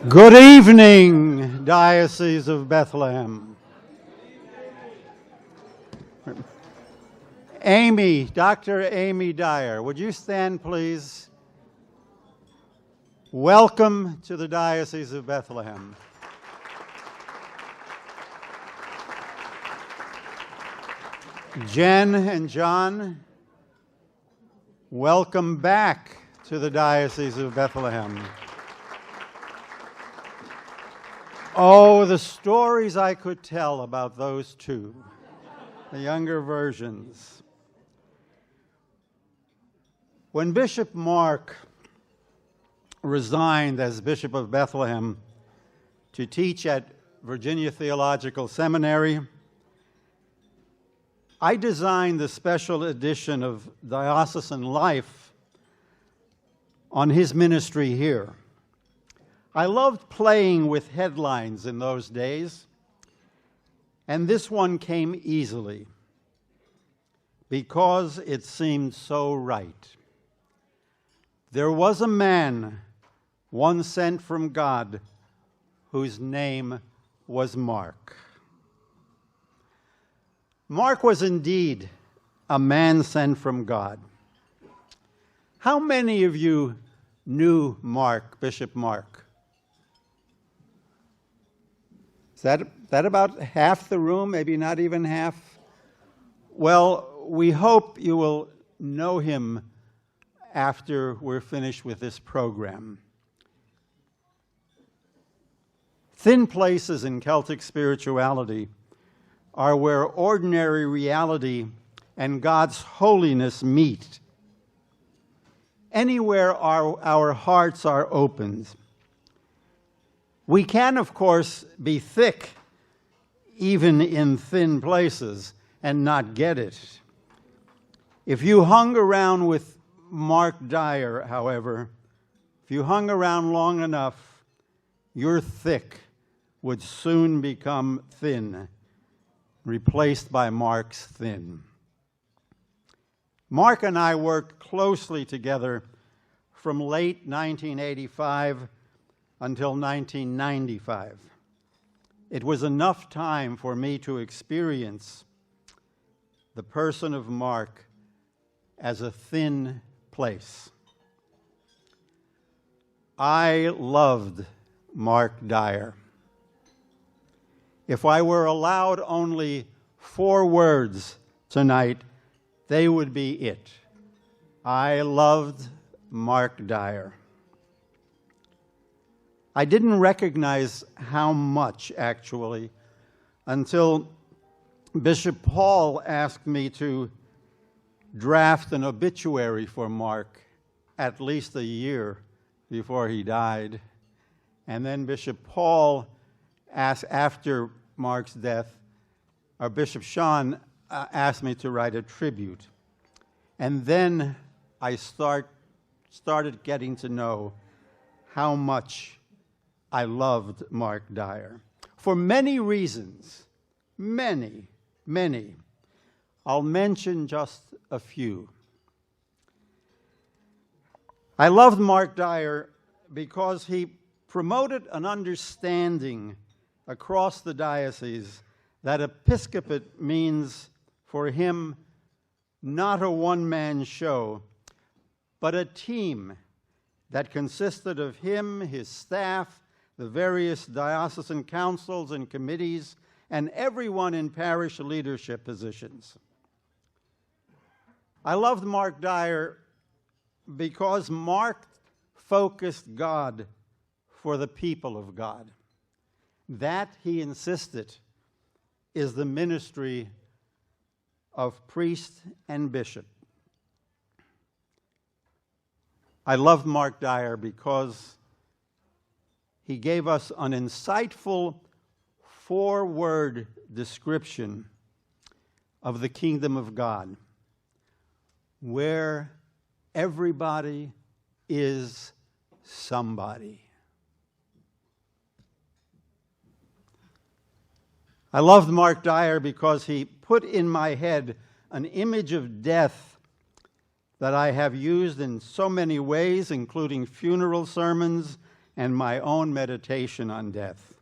Good evening, Diocese of Bethlehem. Dr. Amy Dyer, would you stand, please? Welcome to the Diocese of Bethlehem. Jen and John, welcome back to the Diocese of Bethlehem. Oh, the stories I could tell about those two, the younger versions. When Bishop Mark resigned as Bishop of Bethlehem to teach at Virginia Theological Seminary, I designed the special edition of Diocesan Life on his ministry here. I loved playing with headlines in those days, and this one came easily because it seemed so right. There was a man, one sent from God, whose name was Mark. Mark was indeed a man sent from God. How many of you knew Mark, Bishop Mark? Is that about half the room, maybe not even half? Well, we hope you will know him after we're finished with this program. Thin places in Celtic spirituality are where ordinary reality and God's holiness meet. Anywhere our hearts are opened. We can, of course, be thick even in thin places and not get it. If you hung around with Mark Dyer, however, if you hung around long enough, your thick would soon become thin, replaced by Mark's thin. Mark and I worked closely together from late 1985 until 1995. It was enough time for me to experience the person of Mark as a thin place. I loved Mark Dyer. If I were allowed only 4 words tonight, they would be it. I loved Mark Dyer. I didn't recognize how much, actually, until Bishop Paul asked me to draft an obituary for Mark at least a year before he died. And then Bishop Paul asked, after Mark's death, or Bishop Sean asked me to write a tribute. And then I started getting to know how much I loved Mark Dyer. For many reasons, many. I'll mention just a few. I loved Mark Dyer because he promoted an understanding across the diocese that episcopate means for him not a one-man show, but a team that consisted of him, his staff, the various diocesan councils and committees, and everyone in parish leadership positions. I loved Mark Dyer because Mark focused God for the people of God. That, he insisted, is the ministry of priest and bishop. I loved Mark Dyer because he gave us an insightful 4-word description of the kingdom of God, where everybody is somebody. I loved Mark Dyer because he put in my head an image of death that I have used in so many ways, including funeral sermons and my own meditation on death.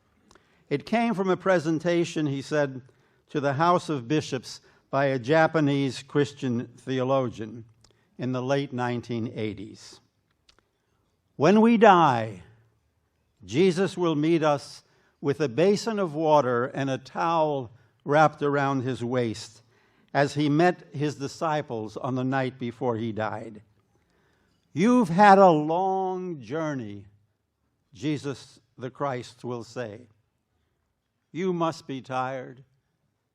It came from a presentation, he said, to the House of Bishops by a Japanese Christian theologian in the late 1980s. When we die, Jesus will meet us with a basin of water and a towel wrapped around his waist, as he met his disciples on the night before he died. You've had a long journey, Jesus the Christ will say. You must be tired.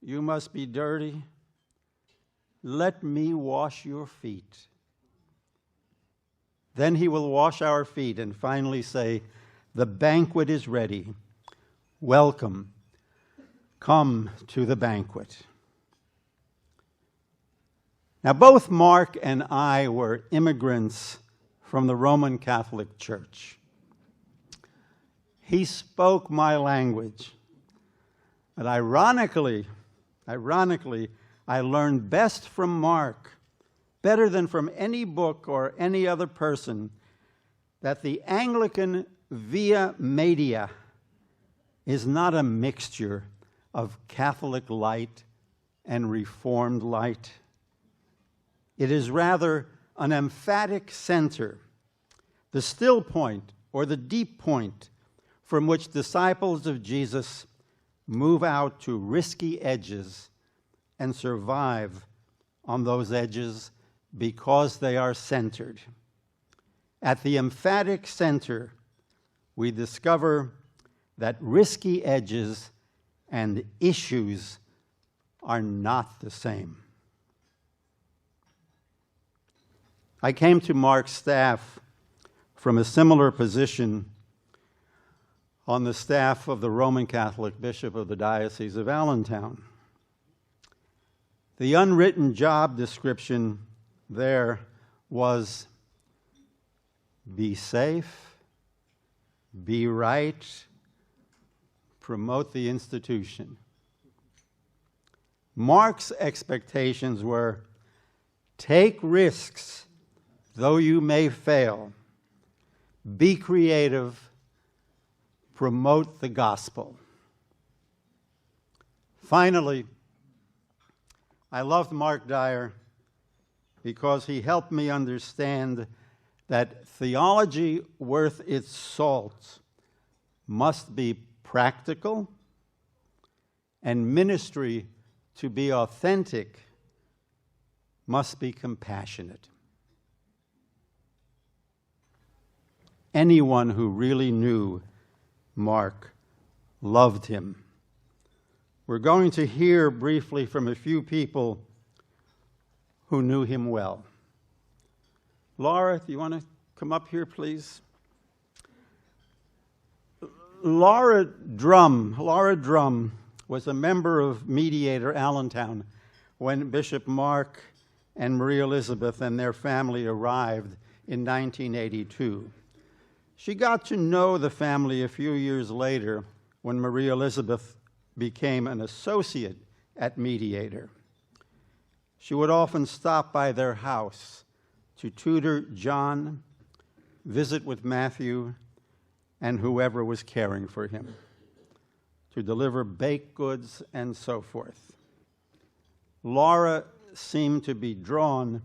You must be dirty. Let me wash your feet. Then he will wash our feet and finally say, the banquet is ready. Welcome. Come to the banquet. Now, both Mark and I were immigrants from the Roman Catholic Church. He spoke my language. But ironically, I learned best from Mark, better than from any book or any other person, that the Anglican via media is not a mixture of Catholic light and Reformed light. It is rather an emphatic center, the still point or the deep point from which disciples of Jesus move out to risky edges and survive on those edges because they are centered. At the emphatic center, we discover that risky edges and issues are not the same. I came to Mark's staff from a similar position on the staff of the Roman Catholic Bishop of the Diocese of Allentown. The unwritten job description there was be safe, be right, promote the institution. Mark's expectations were take risks, though you may fail, be creative, promote the gospel. Finally, I loved Mark Dyer because he helped me understand that theology worth its salt must be practical, and ministry, to be authentic, must be compassionate. Anyone who really knew Mark loved him. We're going to hear briefly from a few people who knew him well. Laura, do you want to come up here, please? Laura Drum was a member of Mediator Allentown when Bishop Mark and Marie Elizabeth and their family arrived in 1982. She got to know the family a few years later when Marie Elizabeth became an associate at Mediator. She would often stop by their house to tutor John, visit with Matthew, and whoever was caring for him, to deliver baked goods and so forth. Laura seemed to be drawn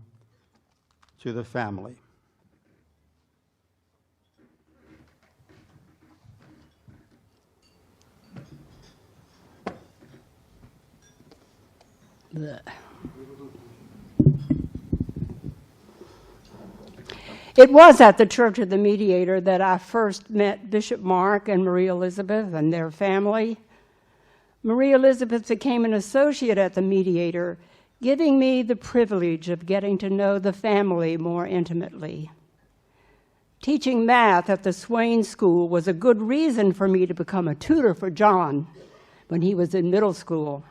to the family. It was at the Church of the Mediator that I first met Bishop Mark and Marie Elizabeth and their family. Marie Elizabeth became an associate at the Mediator, giving me the privilege of getting to know the family more intimately. Teaching math at the Swain School was a good reason for me to become a tutor for John when he was in middle school.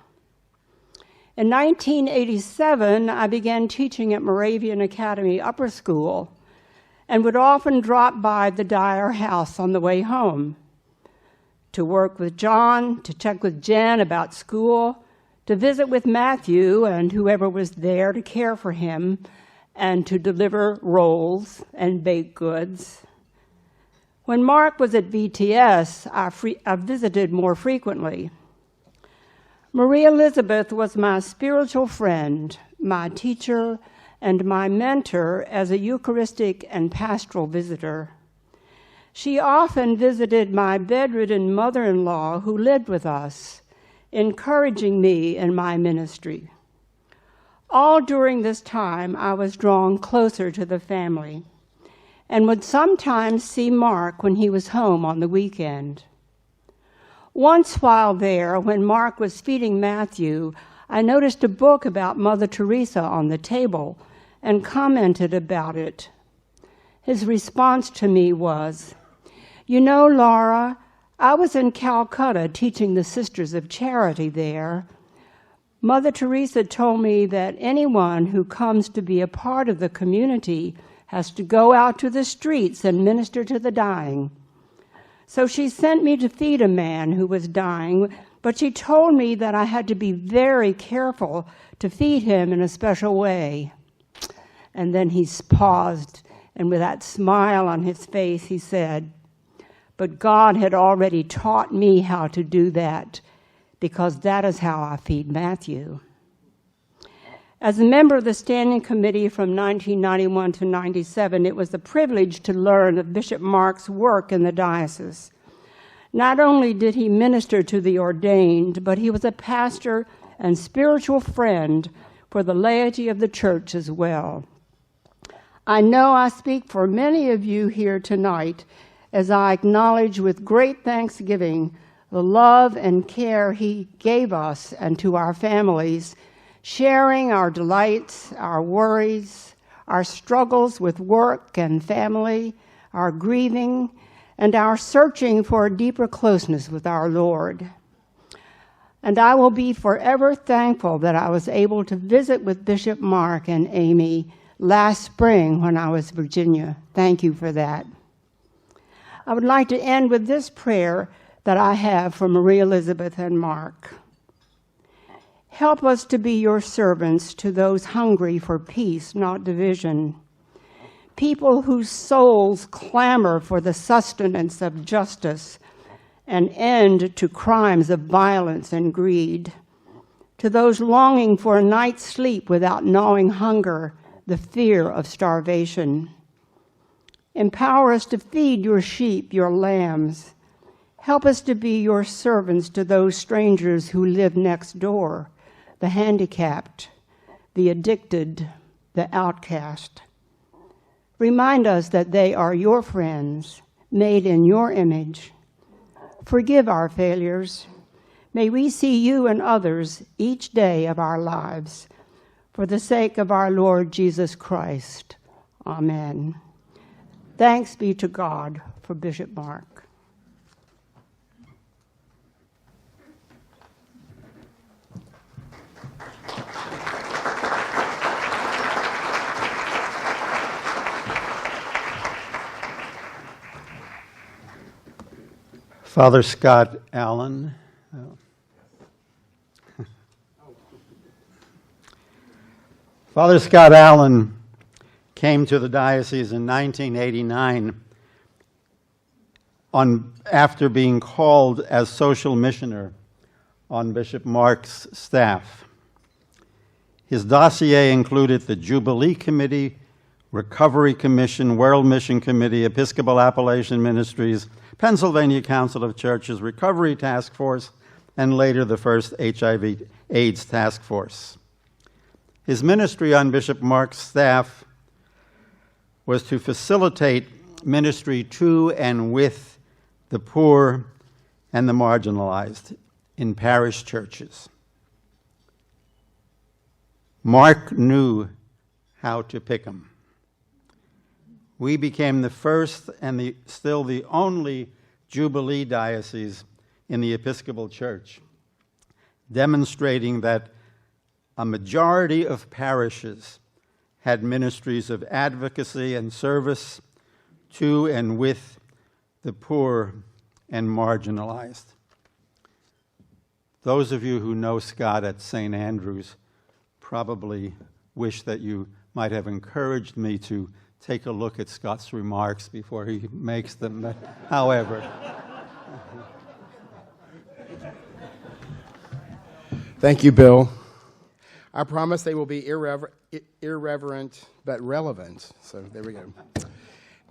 In 1987, I began teaching at Moravian Academy Upper School and would often drop by the Dyer house on the way home to work with John, to check with Jen about school, to visit with Matthew and whoever was there to care for him, and to deliver rolls and baked goods. When Mark was at VTS, I visited more frequently. Marie Elizabeth was my spiritual friend, my teacher, and my mentor as a Eucharistic and pastoral visitor. She often visited my bedridden mother-in-law who lived with us, encouraging me in my ministry. All during this time, I was drawn closer to the family and would sometimes see Mark when he was home on the weekend. Once while there, when Mark was feeding Matthew, I noticed a book about Mother Teresa on the table and commented about it. His response to me was, "You know, Laura, I was in Calcutta teaching the Sisters of Charity there. Mother Teresa told me that anyone who comes to be a part of the community has to go out to the streets and minister to the dying. So she sent me to feed a man who was dying, but she told me that I had to be very careful to feed him in a special way." And then he paused, and with that smile on his face, he said, "But God had already taught me how to do that, because that is how I feed Matthew." As a member of the Standing Committee from 1991 to 97, it was a privilege to learn of Bishop Mark's work in the diocese. Not only did he minister to the ordained, but he was a pastor and spiritual friend for the laity of the church as well. I know I speak for many of you here tonight as I acknowledge with great thanksgiving the love and care he gave us and to our families, sharing our delights, our worries, our struggles with work and family, our grieving, and our searching for a deeper closeness with our Lord. And I will be forever thankful that I was able to visit with Bishop Mark and Amy last spring when I was in Virginia. Thank you for that. I would like to end with this prayer that I have for Marie Elizabeth and Mark. Help us to be your servants to those hungry for peace, not division. People whose souls clamor for the sustenance of justice, an end to crimes of violence and greed. To those longing for a night's sleep without gnawing hunger, the fear of starvation. Empower us to feed your sheep, your lambs. Help us to be your servants to those strangers who live next door, the handicapped, the addicted, the outcast. Remind us that they are your friends, made in your image. Forgive our failures. May we see you and others each day of our lives. For the sake of our Lord Jesus Christ. Amen. Thanks be to God for Bishop Mark. Father Scott Allen. Father Scott Allen came to the diocese in 1989 after being called as social missioner on Bishop Mark's staff. His dossier included the Jubilee Committee, Recovery Commission, World Mission Committee, Episcopal Appalachian Ministries, Pennsylvania Council of Churches, Recovery Task Force, and later the first HIV/AIDS Task Force. His ministry on Bishop Mark's staff was to facilitate ministry to and with the poor and the marginalized in parish churches. Mark knew how to pick 'em. We became the first and still the only Jubilee diocese in the Episcopal Church, demonstrating that a majority of parishes had ministries of advocacy and service to and with the poor and marginalized. Those of you who know Scott at St. Andrews probably wish that you might have encouraged me to take a look at Scott's remarks before he makes them. But, however. Thank you, Bill. I promise they will be irreverent but relevant. So there we go.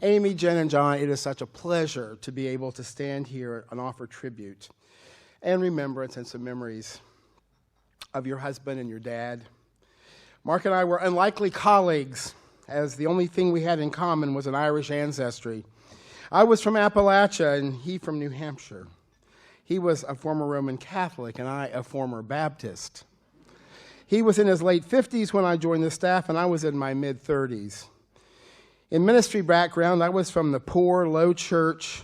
Amy, Jen, and John, it is such a pleasure to be able to stand here and offer tribute and remembrance and some memories of your husband and your dad. Mark and I were unlikely colleagues, as the only thing we had in common was an Irish ancestry. I was from Appalachia and he from New Hampshire. He was a former Roman Catholic and I a former Baptist. He was in his late 50s when I joined the staff, and I was in my mid-30s. In ministry background, I was from the poor, low-church,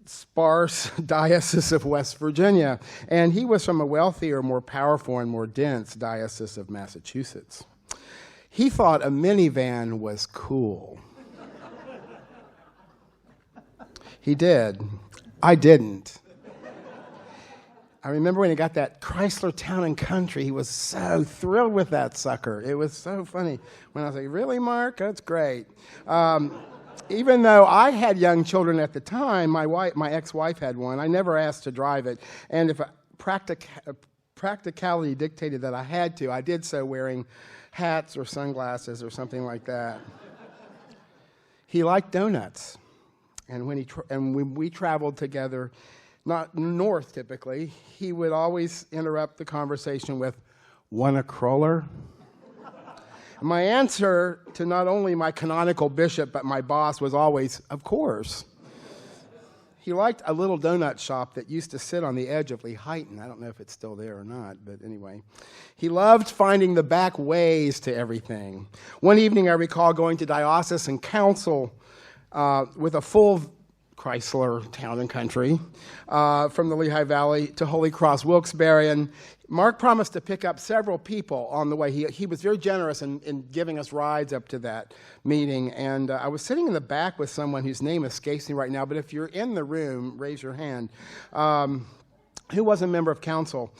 sparse diocese of West Virginia, and he was from a wealthier, more powerful, and more dense diocese of Massachusetts. He thought a minivan was cool. He did. I didn't. I remember when he got that Chrysler Town & Country, he was so thrilled with that sucker. It was so funny. When I was like, really, Mark? That's great. Even though I had young children at the time, my ex-wife had one. I never asked to drive it. And if practicality dictated that I had to, I did so wearing hats or sunglasses or something like that. He liked donuts. And when we traveled together, not north typically, he would always interrupt the conversation with, "Want a cruller?" My answer to not only my canonical bishop, but my boss was always, "Of course." He liked a little donut shop that used to sit on the edge of Lehighton. I don't know if it's still there or not, but anyway. He loved finding the back ways to everything. One evening I recall going to diocesan council with a full Chrysler Town & Country from the Lehigh Valley to Holy Cross Wilkes-Barre, and Mark promised to pick up several people on the way. He was very generous in giving us rides up to that meeting, and I was sitting in the back with someone whose name escapes me right now, but if you're in the room, raise your hand, who was a member of council.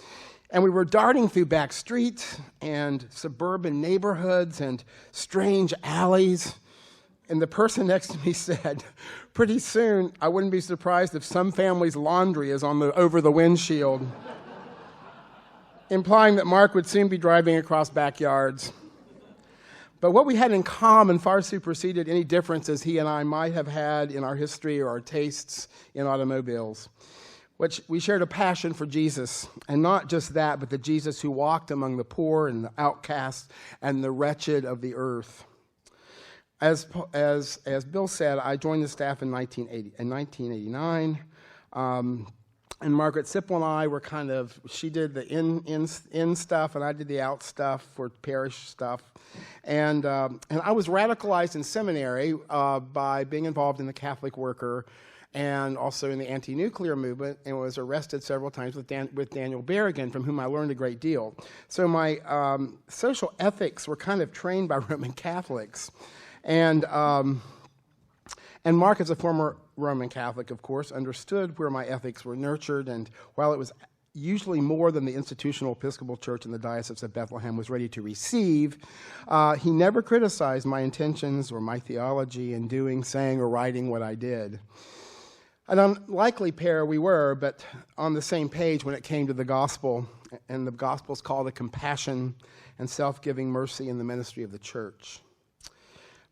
And we were darting through back streets and suburban neighborhoods and strange alleys. And the person next to me said, "Pretty soon, I wouldn't be surprised if some family's laundry is over the windshield," implying that Mark would soon be driving across backyards. But what we had in common far superseded any differences he and I might have had in our history or our tastes in automobiles. Which we shared a passion for Jesus, and not just that, but the Jesus who walked among the poor and the outcasts and the wretched of the earth. As Bill said, I joined the staff in 1989, and Margaret Sipple and I were she did the in stuff, and I did the out stuff for parish stuff. And I was radicalized in seminary by being involved in the Catholic Worker and also in the anti-nuclear movement, and was arrested several times with Daniel Berrigan, from whom I learned a great deal. So my social ethics were kind of trained by Roman Catholics. And Mark, as a former Roman Catholic, of course, understood where my ethics were nurtured, and while it was usually more than the institutional Episcopal Church in the Diocese of Bethlehem was ready to receive, he never criticized my intentions or my theology in doing, saying, or writing what I did. An unlikely pair we were, but on the same page when it came to the gospel, and the gospel's call to compassion and self-giving mercy in the ministry of the church.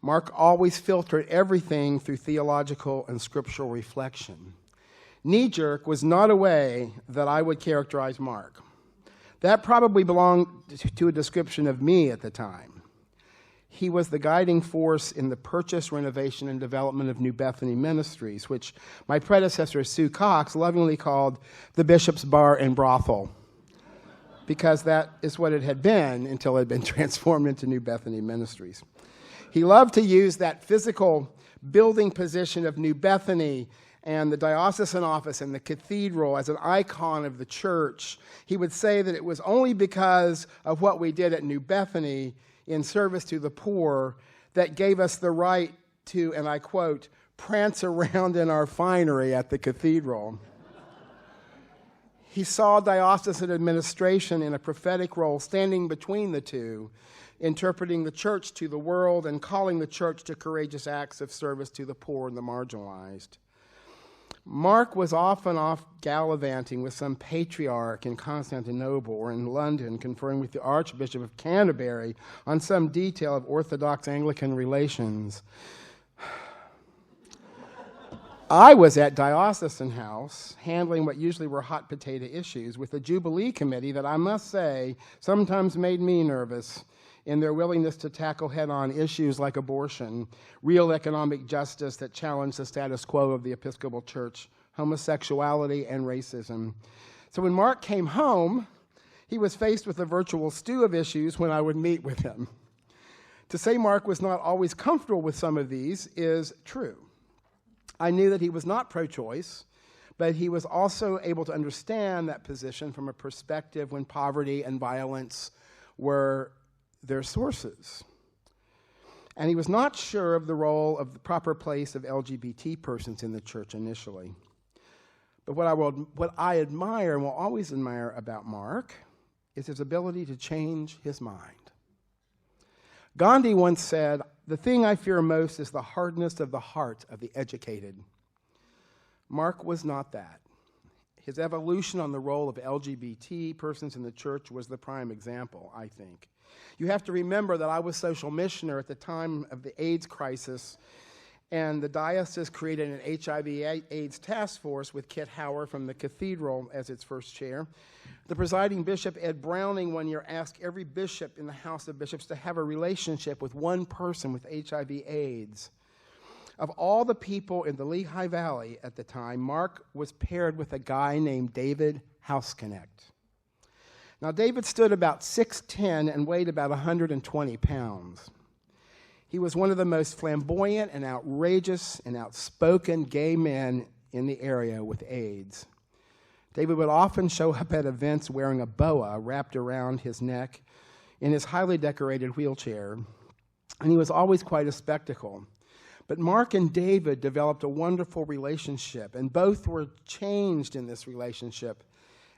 Mark always filtered everything through theological and scriptural reflection. Knee-jerk was not a way that I would characterize Mark. That probably belonged to a description of me at the time. He was the guiding force in the purchase, renovation, and development of New Bethany Ministries, which my predecessor, Sue Cox, lovingly called the Bishop's Bar and Brothel, because that is what it had been until it had been transformed into New Bethany Ministries. He loved to use that physical building position of New Bethany and the diocesan office and the cathedral as an icon of the church. He would say that it was only because of what we did at New Bethany in service to the poor that gave us the right to, and I quote, prance around in our finery at the cathedral. He saw diocesan administration in a prophetic role standing between the two, interpreting the church to the world and calling the church to courageous acts of service to the poor and the marginalized. Mark was often off gallivanting with some patriarch in Constantinople or in London, conferring with the Archbishop of Canterbury on some detail of Orthodox Anglican relations. I was at Diocesan House handling what usually were hot potato issues with the Jubilee Committee that I must say sometimes made me nervous in their willingness to tackle head-on issues like abortion, real economic justice that challenged the status quo of the Episcopal Church, homosexuality, and racism. So when Mark came home, he was faced with a virtual stew of issues when I would meet with him. To say Mark was not always comfortable with some of these is true. I knew that he was not pro-choice, but he was also able to understand that position from a perspective when poverty and violence were their sources. And he was not sure of the role of the proper place of LGBT persons in the church initially. But what I admire and will always admire about Mark is his ability to change his mind. Gandhi once said, "The thing I fear most is the hardness of the heart of the educated." Mark was not that. His evolution on the role of LGBT persons in the church was the prime example, I think. You have to remember that I was social missioner at the time of the AIDS crisis, and the diocese created an HIV/AIDS task force with Kit Hauer from the cathedral as its first chair. The presiding bishop, Ed Browning, one year asked every bishop in the House of Bishops to have a relationship with one person with HIV/AIDS. Of all the people in the Lehigh Valley at the time, Mark was paired with a guy named David Houseknecht. Now, David stood about 6'10" and weighed about 120 pounds. He was one of the most flamboyant and outrageous and outspoken gay men in the area with AIDS. David would often show up at events wearing a boa wrapped around his neck in his highly decorated wheelchair, and he was always quite a spectacle. But Mark and David developed a wonderful relationship, and both were changed in this relationship,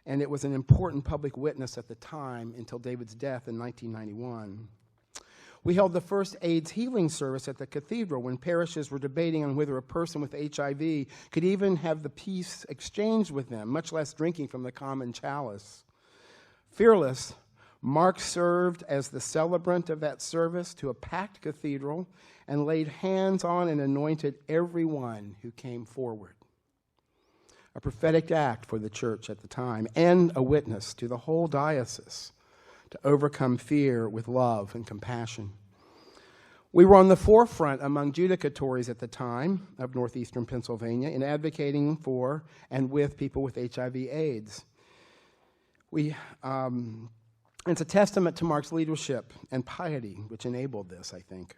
and it was an important public witness at the time until David's death in 1991. We held the first AIDS healing service at the cathedral when parishes were debating on whether a person with HIV could even have the peace exchanged with them, much less drinking from the common chalice. Fearless, Mark served as the celebrant of that service to a packed cathedral and laid hands on and anointed everyone who came forward. A prophetic act for the church at the time, and a witness to the whole diocese to overcome fear with love and compassion. We were on the forefront among judicatories at the time of northeastern Pennsylvania in advocating for and with people with HIV/AIDS. It's a testament to Mark's leadership and piety which enabled this, I think.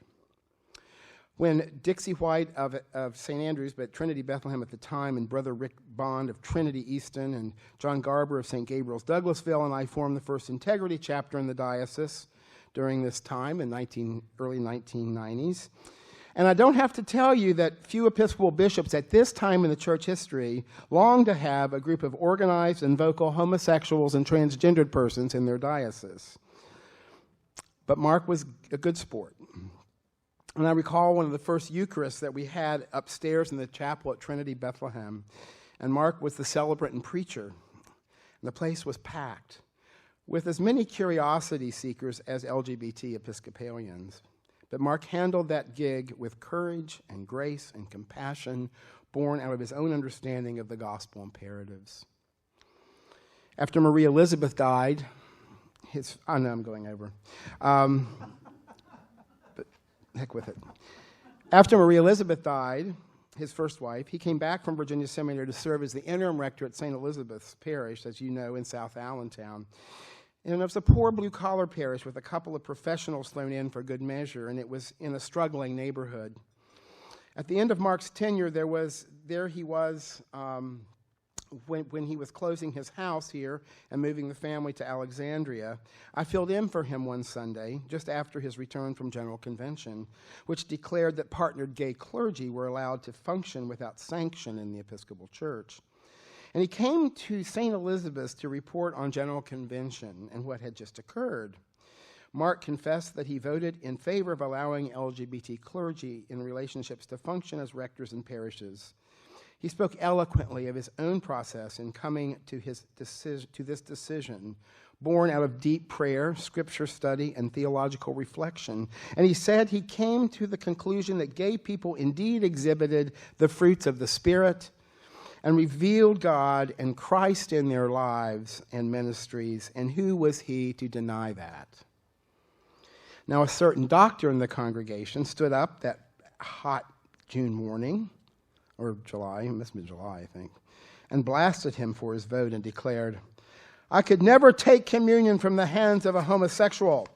When Dixie White of St. Andrews, but Trinity Bethlehem at the time, and Brother Rick Bond of Trinity Easton, and John Garber of St. Gabriel's Douglasville, and I formed the first Integrity chapter in the diocese during this time in early 1990s. And I don't have to tell you that few Episcopal bishops at this time in the church history longed to have a group of organized and vocal homosexuals and transgendered persons in their diocese. But Mark was a good sport. And I recall one of the first Eucharists that we had upstairs in the chapel at Trinity Bethlehem, and Mark was the celebrant and preacher. And the place was packed with as many curiosity seekers as LGBT Episcopalians. But Mark handled that gig with courage and grace and compassion born out of his own understanding of the gospel imperatives. After Maria Elizabeth died, I'm going over. Heck with it. After Maria Elizabeth died, his first wife, he came back from Virginia Seminary to serve as the interim rector at St. Elizabeth's Parish, as you know, in South Allentown. And it was a poor blue-collar parish with a couple of professionals thrown in for good measure, and it was in a struggling neighborhood. At the end of Mark's tenure, there he was when he was closing his house here and moving the family to Alexandria. I filled in for him one Sunday, just after his return from General Convention, which declared that partnered gay clergy were allowed to function without sanction in the Episcopal Church. And he came to St. Elizabeth's to report on General Convention and what had just occurred. Mark confessed that he voted in favor of allowing LGBT clergy in relationships to function as rectors in parishes. He spoke eloquently of his own process in coming to this decision, born out of deep prayer, scripture study, and theological reflection. And he said he came to the conclusion that gay people indeed exhibited the fruits of the Spirit and revealed God and Christ in their lives and ministries, and who was he to deny that? Now, a certain doctor in the congregation stood up that hot June morning, or July, it must have been July, I think, and blasted him for his vote and declared, "I could never take communion from the hands of a homosexual."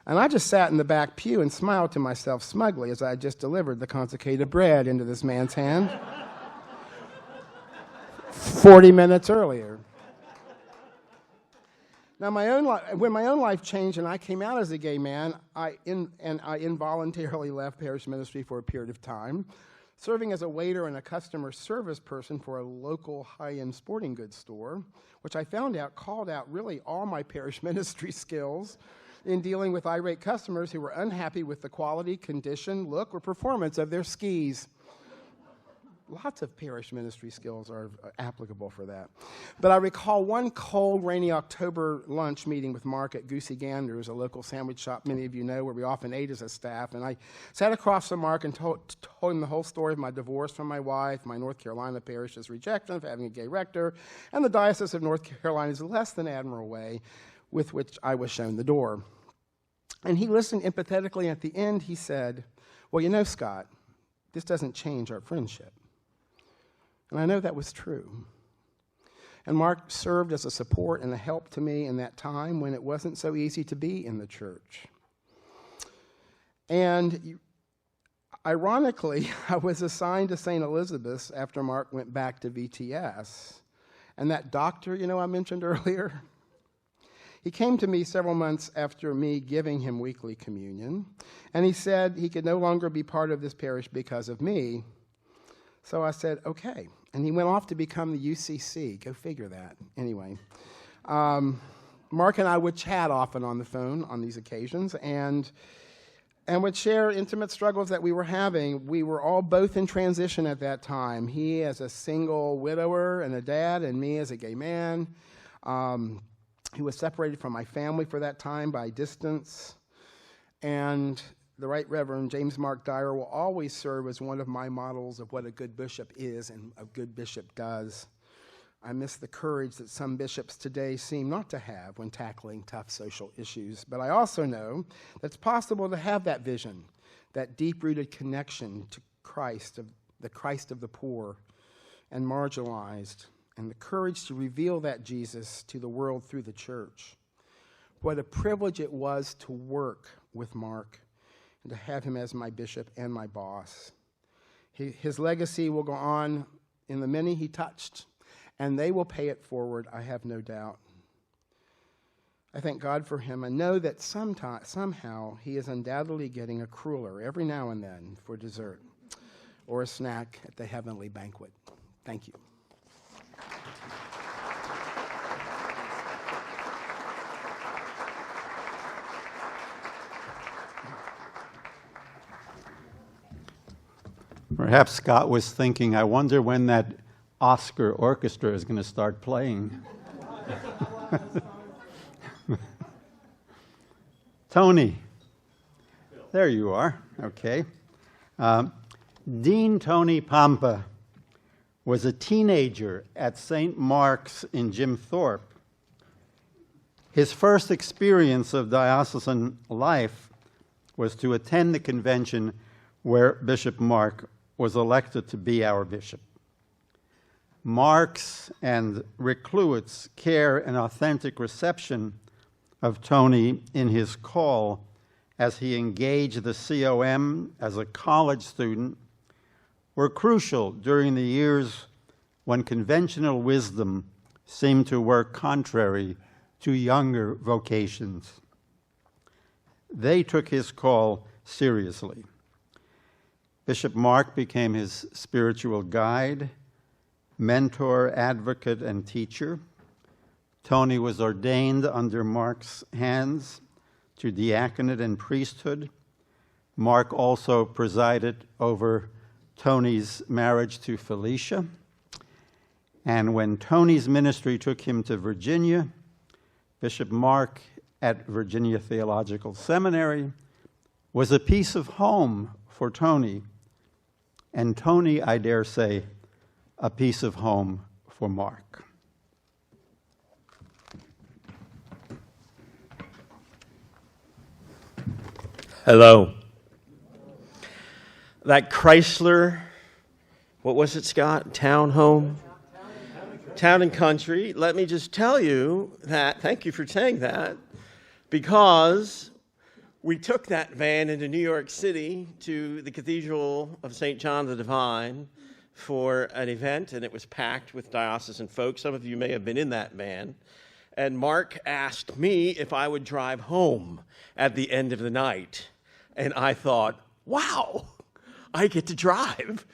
And I just sat in the back pew and smiled to myself smugly as I had just delivered the consecrated bread into this man's hand 40 minutes earlier. Now, when my own life changed and I came out as a gay man, I involuntarily left parish ministry for a period of time, serving as a waiter and a customer service person for a local high-end sporting goods store, which I found out called out really all my parish ministry skills in dealing with irate customers who were unhappy with the quality, condition, look, or performance of their skis. Lots of parish ministry skills are applicable for that. But I recall one cold, rainy October lunch meeting with Mark at Goosey Gander's, a local sandwich shop many of you know, where we often ate as a staff. And I sat across from Mark and told him the whole story of my divorce from my wife, my North Carolina parish's rejection of having a gay rector, and the Diocese of North Carolina's less than admirable way with which I was shown the door. And he listened empathetically. At the end, he said, "Well, you know, Scott, this doesn't change our friendship." And I know that was true. And Mark served as a support and a help to me in that time when it wasn't so easy to be in the church. And ironically, I was assigned to St. Elizabeth's after Mark went back to VTS. And that doctor, I mentioned earlier, he came to me several months after me giving him weekly communion, and he said he could no longer be part of this parish because of me. So I said, okay. And he went off to become the UCC. Go figure that. Anyway, Mark and I would chat often on the phone on these occasions and would share intimate struggles that we were having. We were all both in transition at that time. He as a single widower and a dad, and me as a gay man. He was separated from my family for that time by distance. And the Right Reverend James Mark Dyer will always serve as one of my models of what a good bishop is and a good bishop does. I miss the courage that some bishops today seem not to have when tackling tough social issues. But I also know that it's possible to have that vision, that deep-rooted connection to Christ, the Christ of the poor and marginalized, and the courage to reveal that Jesus to the world through the church. What a privilege it was to work with Mark and to have him as my bishop and my boss. His legacy will go on in the many he touched, and they will pay it forward, I have no doubt. I thank God for him and know that somehow he is undoubtedly getting a cruller every now and then for dessert or a snack at the heavenly banquet. Thank you. Perhaps Scott was thinking, I wonder when that Oscar orchestra is going to start playing. Tony. There you are. Okay. Dean Tony Pampa was a teenager at St. Mark's in Jim Thorpe. His first experience of diocesan life was to attend the convention where Bishop Mark was elected to be our bishop. Mark's and Rick Cluett's care and authentic reception of Tony in his call as he engaged the COM as a college student were crucial during the years when conventional wisdom seemed to work contrary to younger vocations. They took his call seriously. Bishop Mark became his spiritual guide, mentor, advocate, and teacher, Tony was ordained under Mark's hands to diaconate and priesthood. Mark also presided over Tony's marriage to Felicia. And when Tony's ministry took him to Virginia, Bishop Mark at Virginia Theological Seminary was a piece of home for Tony, and Tony, I dare say, a piece of home for Mark. Hello. That Chrysler, what was it, Scott? Townhome? Town and Country. Let me just tell you that, thank you for saying that, because we took that van into New York City to the Cathedral of St. John the Divine for an event, and it was packed with diocesan folks. Some of you may have been in that van. And Mark asked me if I would drive home at the end of the night. And I thought, wow, I get to drive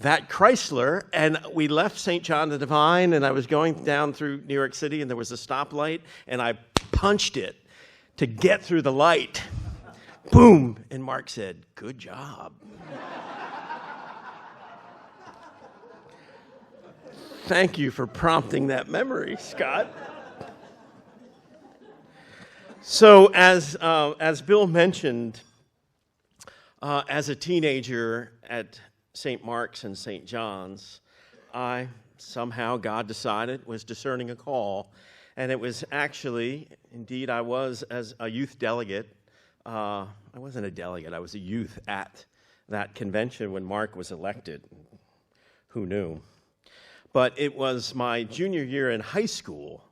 that Chrysler. And we left St. John the Divine, and I was going down through New York City, and there was a stoplight, and I punched it to get through the light. Boom. And Mark said, good job. Thank you for prompting that memory, Scott. So as Bill mentioned, as a teenager at St. Mark's and St. John's, I somehow, God decided, was discerning a call. And it was actually, indeed, I was as a youth delegate. I wasn't a delegate, I was a youth at that convention when Mark was elected. Who knew? But it was my junior year in high school,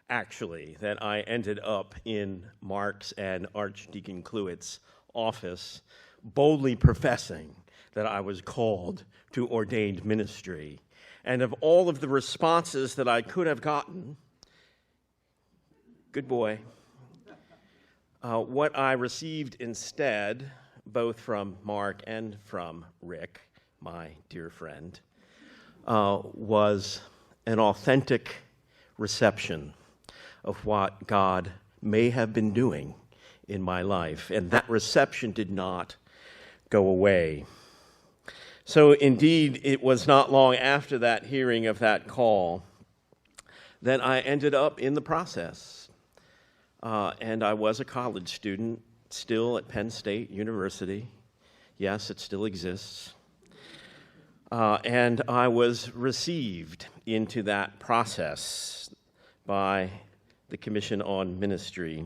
actually, that I ended up in Mark's and Archdeacon Cluett's office, boldly professing that I was called to ordained ministry. And of all of the responses that I could have gotten, good boy, what I received instead, both from Mark and from Rick, my dear friend, was an authentic reception of what God may have been doing in my life. And that reception did not go away. So indeed, it was not long after that hearing of that call that I ended up in the process. And I was a college student, still at Penn State University. Yes, it still exists. And I was received into that process by the Commission on Ministry.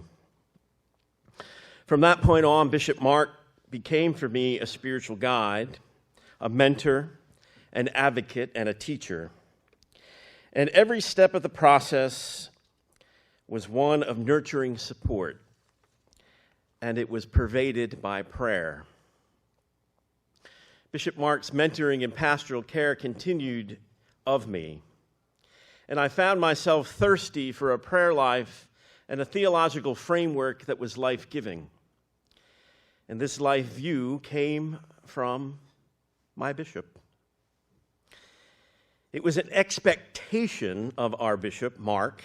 From that point on, Bishop Mark became for me a spiritual guide, a mentor, an advocate, and a teacher. And every step of the process was one of nurturing support, and it was pervaded by prayer. Bishop Mark's mentoring and pastoral care continued of me, and I found myself thirsty for a prayer life and a theological framework that was life-giving. And this life view came from my bishop. It was an expectation of our bishop, Mark,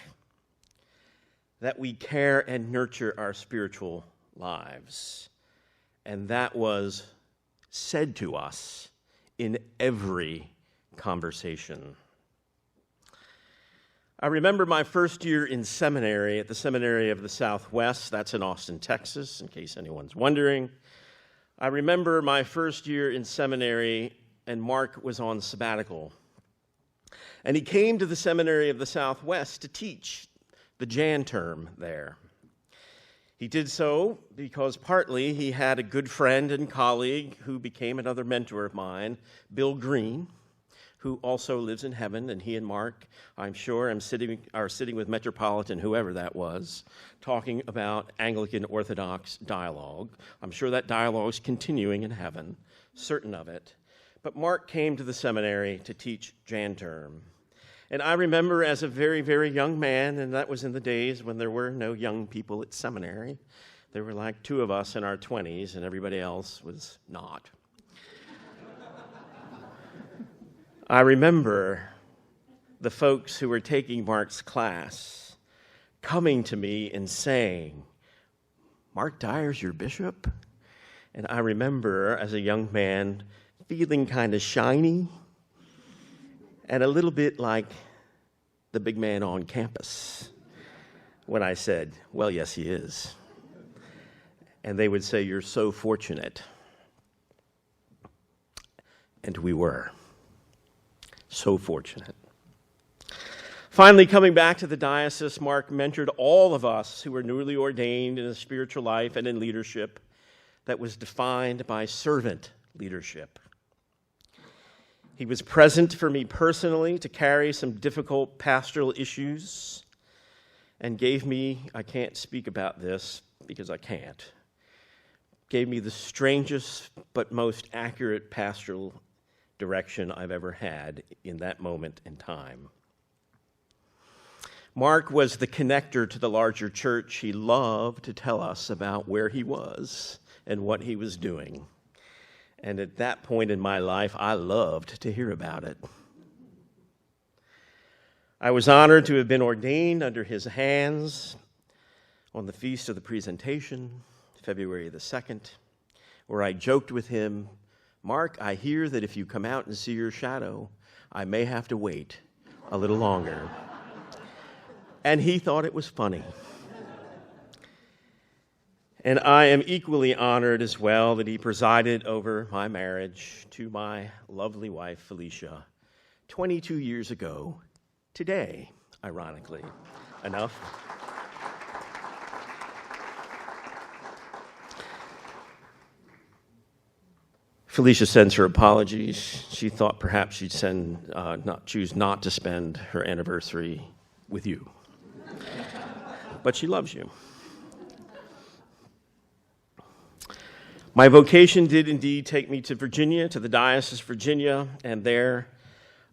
that we care and nurture our spiritual lives. And that was said to us in every conversation. I remember my first year in seminary at the Seminary of the Southwest. That's in Austin, Texas, in case anyone's wondering. I remember my first year in seminary, and Mark was on sabbatical. And he came to the Seminary of the Southwest to teach the Jan term there. He did so because partly he had a good friend and colleague who became another mentor of mine, Bill Green, who also lives in heaven, and he and Mark, I'm sure, are sitting with Metropolitan, whoever that was, talking about Anglican Orthodox dialogue. I'm sure that dialogue is continuing in heaven, certain of it. But Mark came to the seminary to teach Jan term. And I remember as a very, very young man, and that was in the days when there were no young people at seminary. There were like two of us in our 20s, and everybody else was not. I remember the folks who were taking Mark's class coming to me and saying, "Mark Dyer's your bishop?" And I remember as a young man feeling kind of shiny and a little bit like the big man on campus when I said, "Well, yes, he is." And they would say, "You're so fortunate." And we were so fortunate. Finally, coming back to the diocese, Mark mentored all of us who were newly ordained in a spiritual life and in leadership that was defined by servant leadership. He was present for me personally to carry some difficult pastoral issues and gave me, I can't speak about this because I can't, gave me the strangest but most accurate pastoral direction I've ever had in that moment in time. Mark was the connector to the larger church. He loved to tell us about where he was and what he was doing. And at that point in my life, I loved to hear about it. I was honored to have been ordained under his hands on the Feast of the Presentation, February the 2nd, where I joked with him, "Mark, I hear that if you come out and see your shadow, I may have to wait a little longer." And he thought it was funny. And I am equally honored as well that he presided over my marriage to my lovely wife, Felicia, 22 years ago today, ironically enough. Felicia sends her apologies. She thought perhaps she'd choose not to spend her anniversary with you. But she loves you. My vocation did indeed take me to Virginia, to the Diocese of Virginia, and there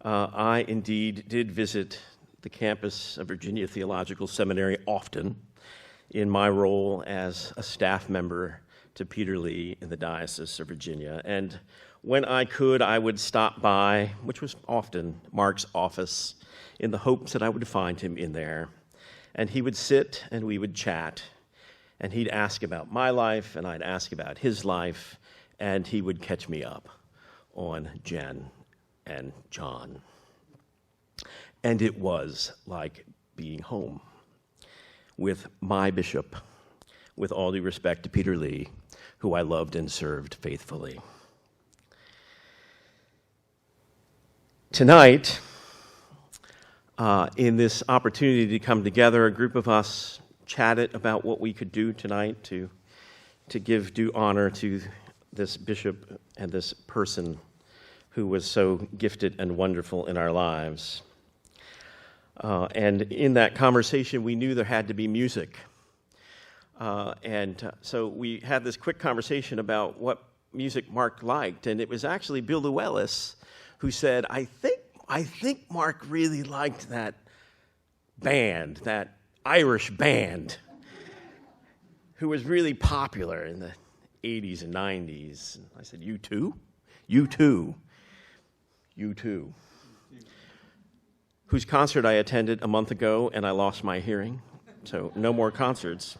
I indeed did visit the campus of Virginia Theological Seminary often in my role as a staff member to Peter Lee in the Diocese of Virginia. And when I could, I would stop by, which was often, Mark's office in the hopes that I would find him in there. And he would sit and we would chat. And he'd ask about my life and I'd ask about his life. And he would catch me up on Jen and John. And it was like being home with my bishop, with all due respect to Peter Lee, who I loved and served faithfully. Tonight, in this opportunity to come together, a group of us chatted about what we could do tonight to give due honor to this bishop and this person who was so gifted and wonderful in our lives. And in that conversation, we knew there had to be music. So we had this quick conversation about what music Mark liked, and it was actually Bill Llewellys who said, I think Mark really liked that band, that Irish band, who was really popular in the 80s and 90s. And I said, "You too? You too? You too?" Whose concert I attended a month ago, and I lost my hearing, so no more concerts.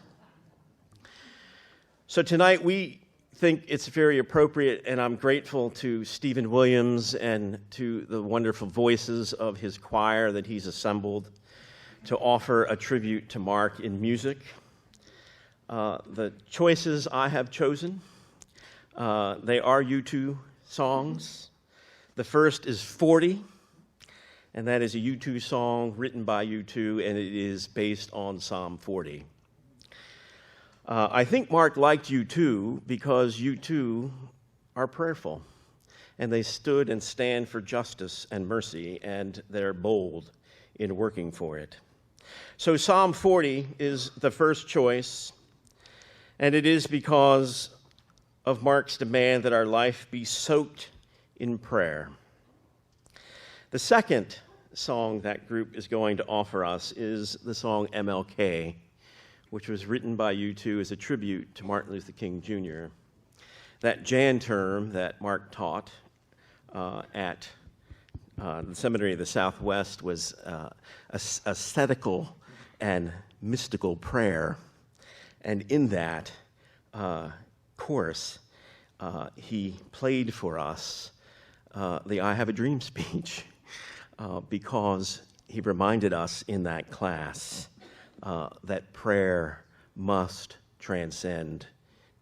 So tonight we think it's very appropriate, and I'm grateful to Stephen Williams and to the wonderful voices of his choir that he's assembled to offer a tribute to Mark in music. The choices I have chosen, they are U2 songs. The first is 40, and that is a U2 song written by U2, and it is based on Psalm 40. I think Mark liked U2 because U2 are prayerful, and they stood and stand for justice and mercy, and they're bold in working for it. So Psalm 40 is the first choice, and it is because of Mark's demand that our life be soaked in prayer. The second song that group is going to offer us is the song MLK, which was written by U2 as a tribute to Martin Luther King Jr. That Jan term that Mark taught at the Seminary of the Southwest was ascetical and mystical prayer. And in that course, he played for us the I Have a Dream speech because he reminded us in that class that prayer must transcend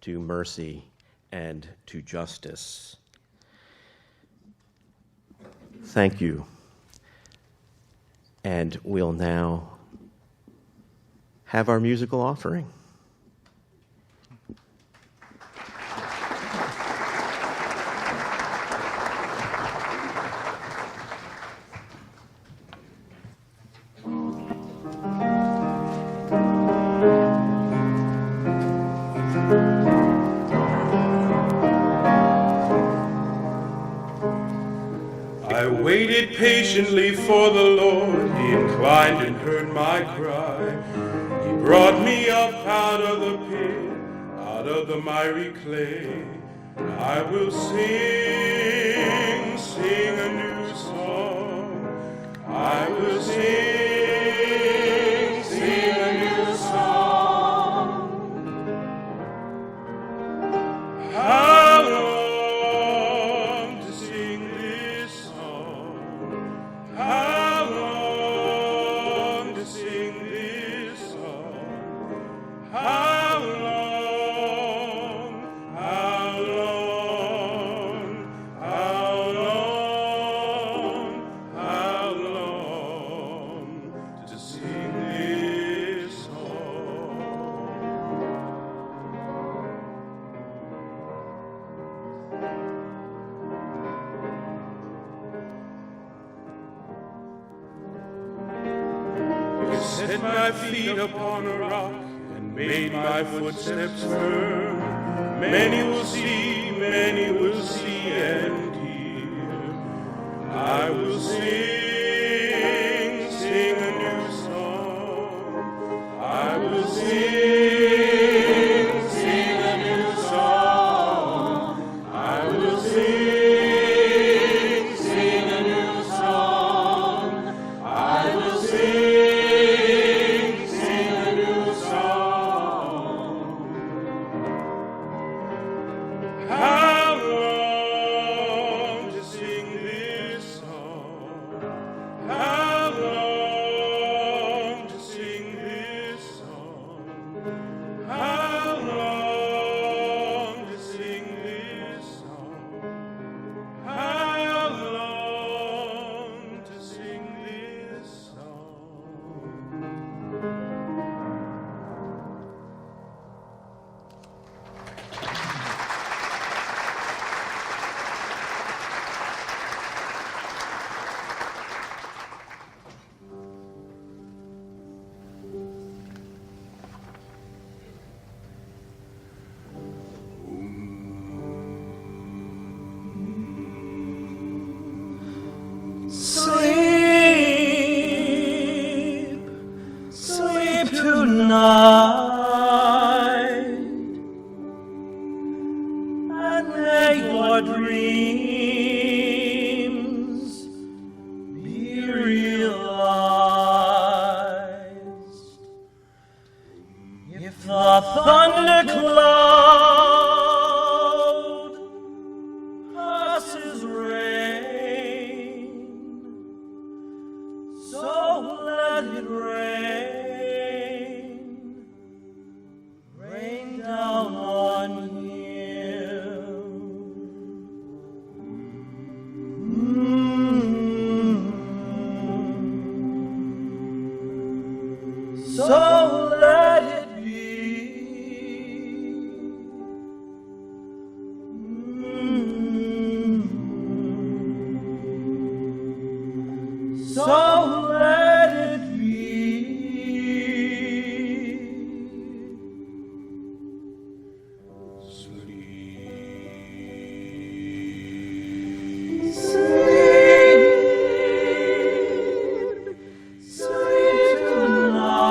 to mercy and to justice. Thank you. And we'll now have our musical offering. I waited patiently for the Lord. He inclined and heard my cry. He brought me up out of the pit, out of the miry clay. I will sing, sing a new song. I will sing, sing a new song. How long to sing this song? How long to sing this song? How long, how long, how long, how long to sing this song? You set my feet upon a rock and made my footsteps firm. Many will see and hear. I will sing, sing a new song. I will sing, sing a new song. I will sing, sing a new song. I will sing, sing a new song. How long to sing this song? How long to sing this song? How long to sing this song? How long to sing this song? Sleep, sleep tonight, and may your dreams be realized. If the thundercloud passes rain, so let it rain, rain down on him. So let it be. So let it be. Sleep, sleep tonight,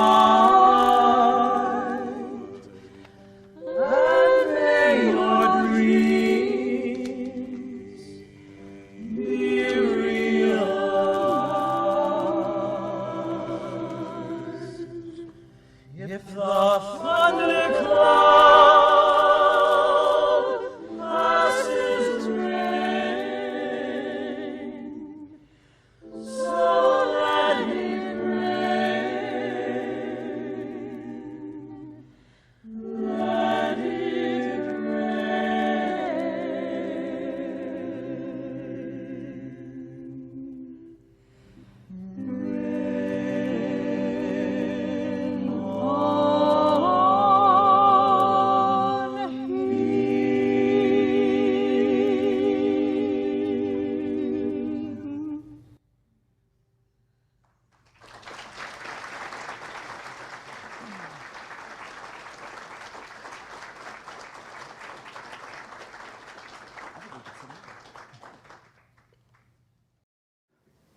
and may your dreams be real.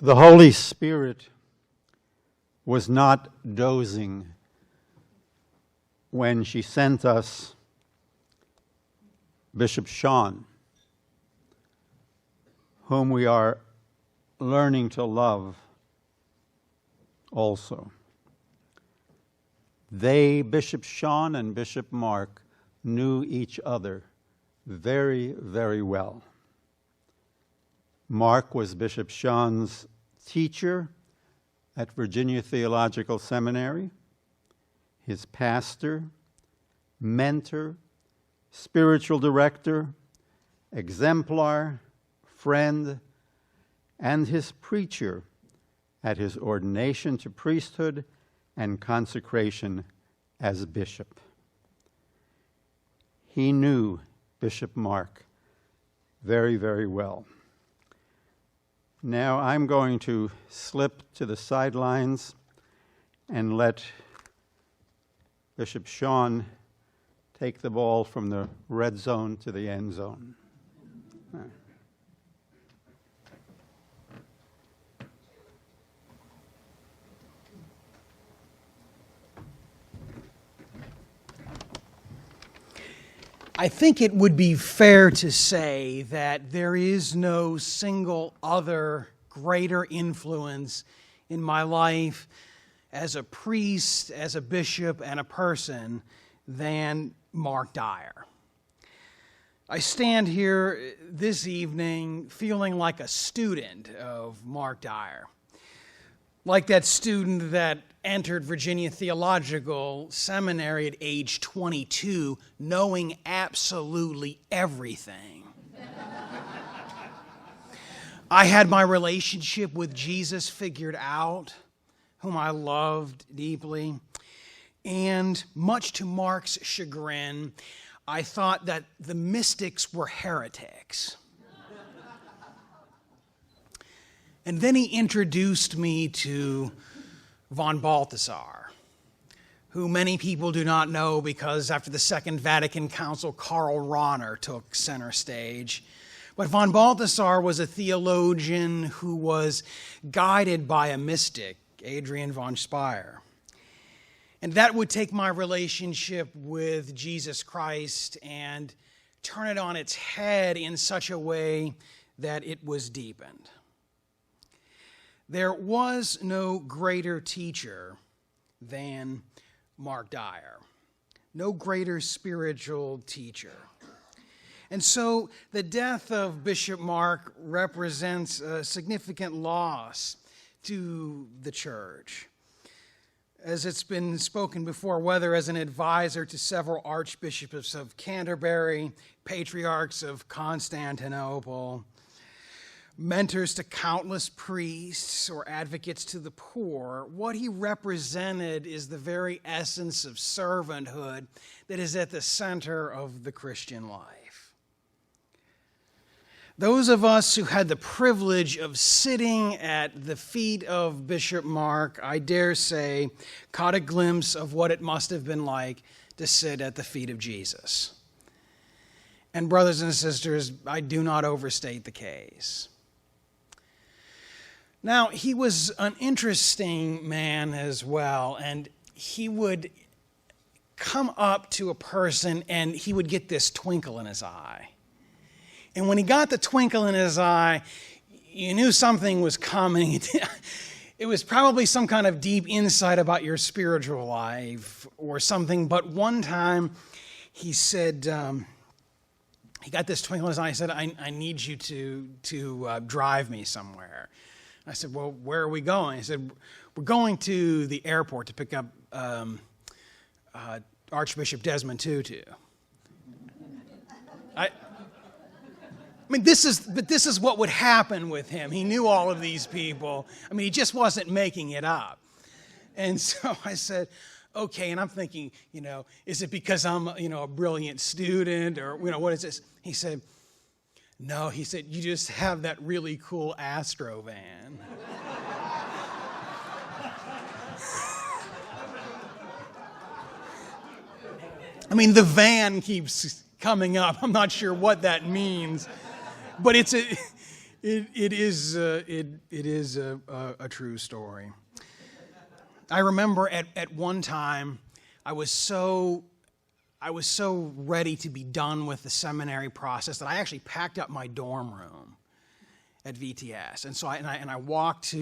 The Holy Spirit was not dozing when she sent us Bishop Sean, whom we are learning to love also. They, Bishop Sean and Bishop Mark, knew each other very, very well. Mark was Bishop Sean's teacher at Virginia Theological Seminary, his pastor, mentor, spiritual director, exemplar, friend, and his preacher at his ordination to priesthood and consecration as bishop. He knew Bishop Mark very, very well. Now I'm going to slip to the sidelines and let Bishop Sean take the ball from the red zone to the end zone. I think it would be fair to say that there is no single other greater influence in my life as a priest, as a bishop, and a person than Mark Dyer. I stand here this evening feeling like a student of Mark Dyer, like that student that entered Virginia Theological Seminary at age 22, knowing absolutely everything. I had my relationship with Jesus figured out, whom I loved deeply, and much to Mark's chagrin, I thought that the mystics were heretics. And then he introduced me to von Balthasar, who many people do not know because after the Second Vatican Council, Karl Rahner took center stage. But von Balthasar was a theologian who was guided by a mystic, Adrian von Speyer. And that would take my relationship with Jesus Christ and turn it on its head in such a way that it was deepened. There was no greater teacher than Mark Dyer, no greater spiritual teacher. And so the death of Bishop Mark represents a significant loss to the church. As it's been spoken before, whether as an advisor to several archbishops of Canterbury, patriarchs of Constantinople, mentors to countless priests or advocates to the poor, what he represented is the very essence of servanthood that is at the center of the Christian life. Those of us who had the privilege of sitting at the feet of Bishop Mark, I dare say, caught a glimpse of what it must have been like to sit at the feet of Jesus. And brothers and sisters, I do not overstate the case. Now, he was an interesting man as well, and he would come up to a person and he would get this twinkle in his eye. And when he got the twinkle in his eye, you knew something was coming. It was probably some kind of deep insight about your spiritual life or something. But one time he said, he got this twinkle in his eye. He said, I need you to drive me somewhere. I said, well, where are we going? He said, we're going to the airport to pick up Archbishop Desmond Tutu. I mean, this is what would happen with him. He knew all of these people. I mean, he just wasn't making it up. And so I said, okay. And I'm thinking, is it because I'm, a brilliant student or, what is this? He said, no. He said, you just have that really cool Astro van. I mean, the van keeps coming up. I'm not sure what that means. But It is a true story. I remember at one time I was so ready to be done with the seminary process that I actually packed up my dorm room at VTS, and so I walked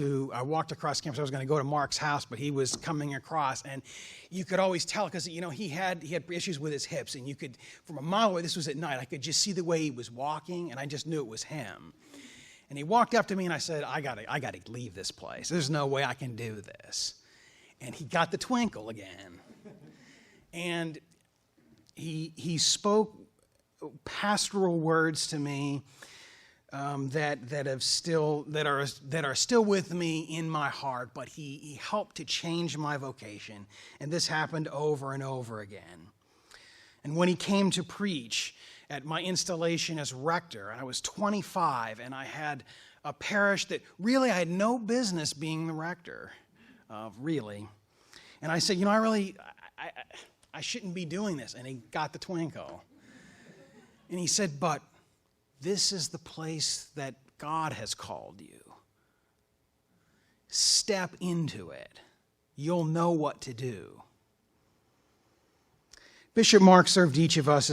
across campus. I was going to go to Mark's house, but he was coming across, and you could always tell because he had issues with his hips, and you could, from a mile away, this was at night, I could just see the way he was walking, and I just knew it was him. And he walked up to me, and I said, I gotta leave this place. There's no way I can do this. And he got the twinkle again, and he spoke pastoral words to me that are still with me in my heart. But he helped to change my vocation, and this happened over and over again. And when he came to preach at my installation as rector, I was 25, and I had a parish that really I had no business being the rector of, really. And I said, I shouldn't be doing this. And he got the twinkle. And he said, but this is the place that God has called you. Step into it. You'll know what to do. Bishop Mark served each of us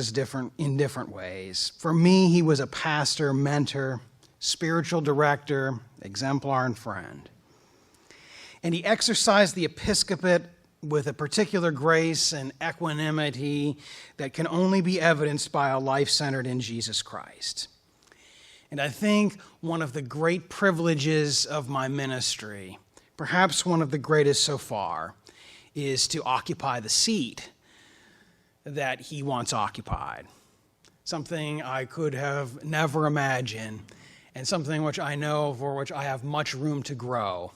in different ways. For me, he was a pastor, mentor, spiritual director, exemplar, and friend. And he exercised the episcopate with a particular grace and equanimity that can only be evidenced by a life centered in Jesus Christ. And I think one of the great privileges of my ministry, perhaps one of the greatest so far, is to occupy the seat that he once occupied. Something I could have never imagined, and something which I know for which I have much room to grow,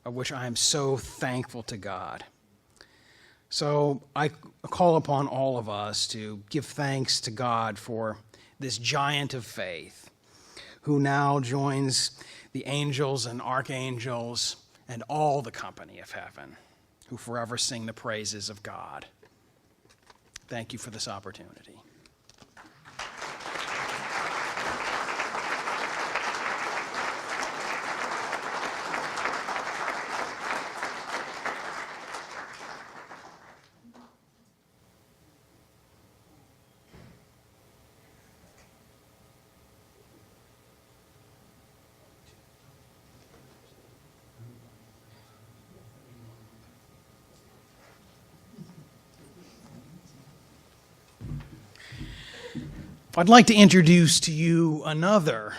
of which I am so thankful to God. So I call upon all of us to give thanks to God for this giant of faith, who now joins the angels and archangels and all the company of heaven, who forever sing the praises of God. Thank you for this opportunity. I'd like to introduce to you another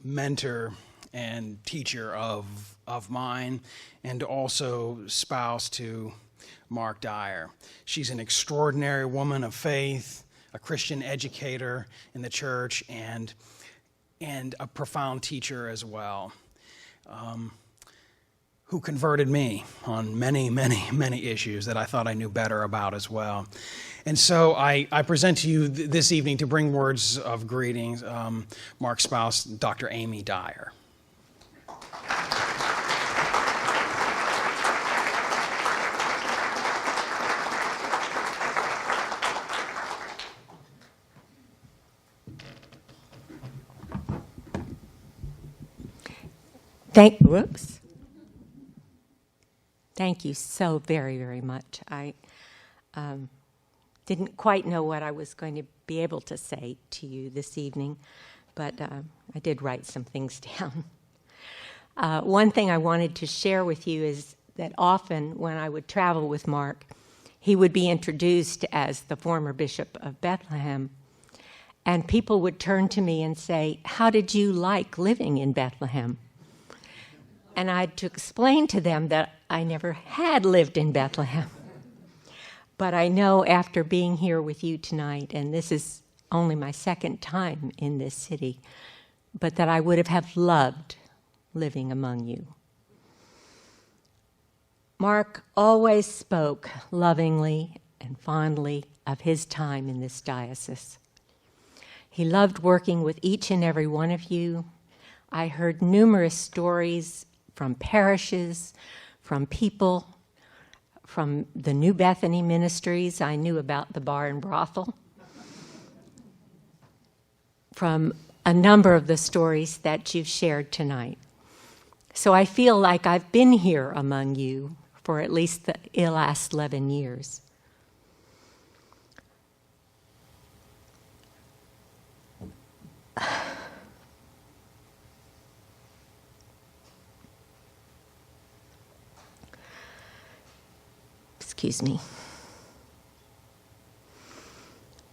mentor and teacher of mine, and also spouse to Mark Dyer. She's an extraordinary woman of faith, a Christian educator in the church, and a profound teacher as well, who converted me on many, many, many issues that I thought I knew better about as well. And so I present to you this evening to bring words of greetings, Mark's spouse, Dr. Amy Dyer. Thank you so very, very much. I didn't quite know what I was going to be able to say to you this evening, but I did write some things down. One thing I wanted to share with you is that often when I would travel with Mark, he would be introduced as the former Bishop of Bethlehem, and people would turn to me and say, "How did you like living in Bethlehem?" And I had to explain to them that I never had lived in Bethlehem. But I know after being here with you tonight, and this is only my second time in this city, but that I would have loved living among you. Mark always spoke lovingly and fondly of his time in this diocese. He loved working with each and every one of you. I heard numerous stories from parishes, from people, from the New Bethany ministries. I knew about the bar and brothel. From a number of the stories that you've shared tonight. So I feel like I've been here among you for at least the last 11 years. Excuse me.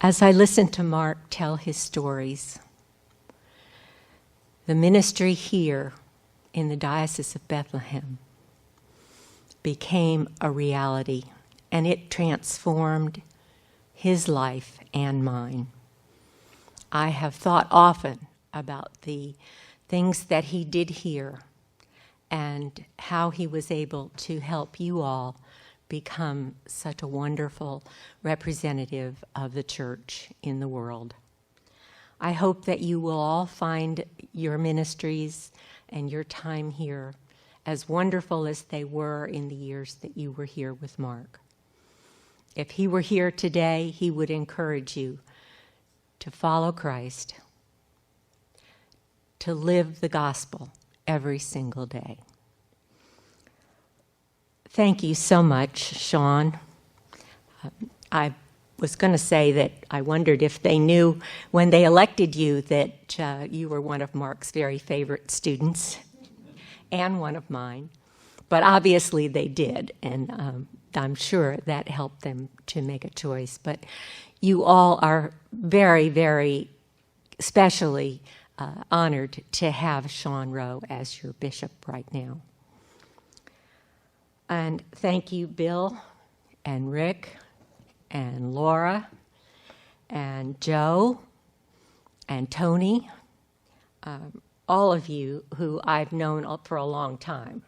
As I listened to Mark tell his stories, the ministry here in the Diocese of Bethlehem became a reality, and it transformed his life and mine. I have thought often about the things that he did here and how he was able to help you all become such a wonderful representative of the church in the world. I hope that you will all find your ministries and your time here as wonderful as they were in the years that you were here with Mark. If he were here today, he would encourage you to follow Christ, to live the gospel every single day. Thank you so much, Sean. I was going to say that I wondered if they knew when they elected you that you were one of Mark's very favorite students and one of mine. But obviously they did, and I'm sure that helped them to make a choice. But you all are very, very specially honored to have Sean Rowe as your bishop right now. And thank you, Bill and Rick and Laura and Joe and Tony, all of you who I've known for a long time,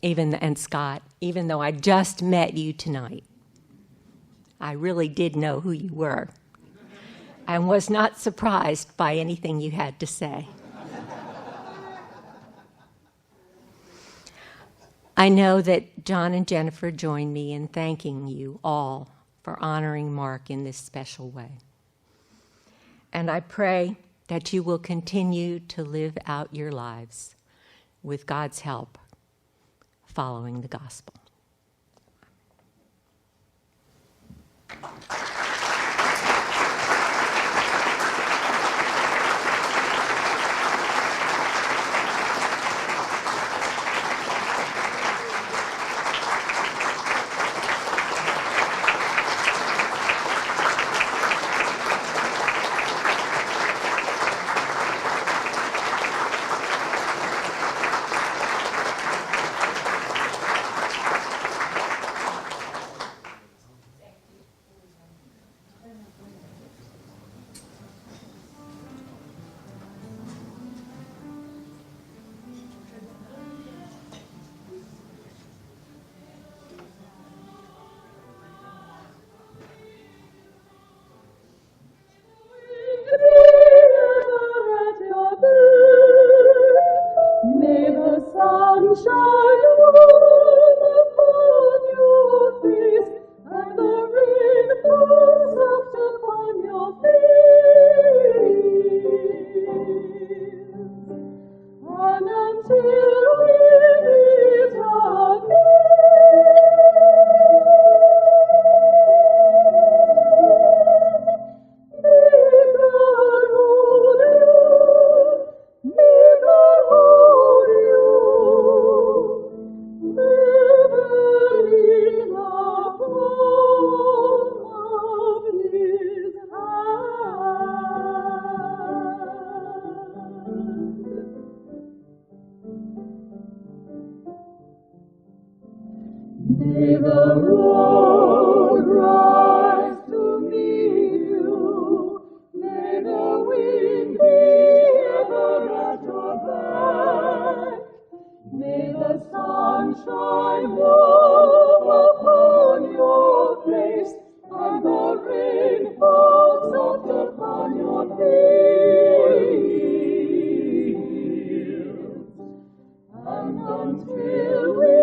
and Scott, even though I just met you tonight. I really did know who you were and was not surprised by anything you had to say. I know that John and Jennifer join me in thanking you all for honoring Mark in this special way. And I pray that you will continue to live out your lives with God's help, following the gospel. May the sun shine warm upon your face, and the rain fall soft upon your face. And until we meet again, may God hold you. May God hold you, never in the palm of His hand. May the road rise to meet you. May the wind be ever at your back. May the sun shine warm upon your face, and the rain fall soft upon your fields. And until we